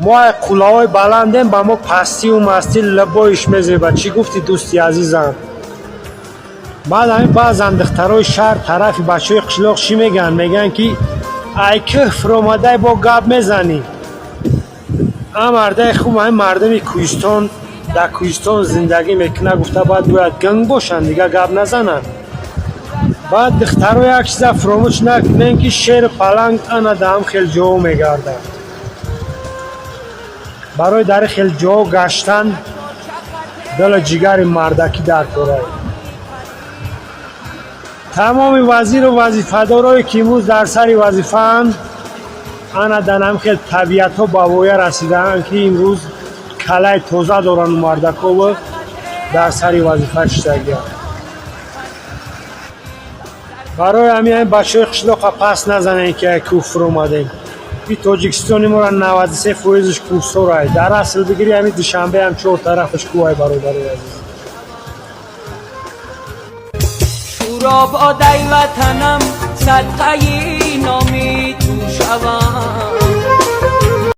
ما قلاهای بلندیم با ما پستی و مستی لبایش میزیبه. چی گفتی دوستی عزیزم؟ بعد همین بعض اندخترهای شهر طرفی بچه های قشلاق چی میگن؟ میگن که ای کفر آمده با گپ میزنی. اما مرده خوب همین مردمی کوهستان در کوهستان زندگی میکنه گفته باید گنگ باشن دیگه گپ نزنن. بعد دخترها یک چیز فراموش نکنن که شیر پلنگ انا دام خیلی جا میگرده. برای در خیلی جا گشتن دل جگر مردکی در کاره. تمام وزیر و وظیفه‌دارایی که امروز در سر وظیفه اند انا دنم خیلی طبیعت ها با وایه رسیدن که امروز کلای توزه دارن مردکا و در سر وظیفه شدگیان. برای همین بچه های قشلاق پس نزنه که کفر اومدیم. این تاجیکستانی ما را 93% کوهستان رای در اصل بگیری همین دوشنبه هم چهار طرفش کوه برادر عزیز. شوراب آدای وطنم صدقه نامی تو شوم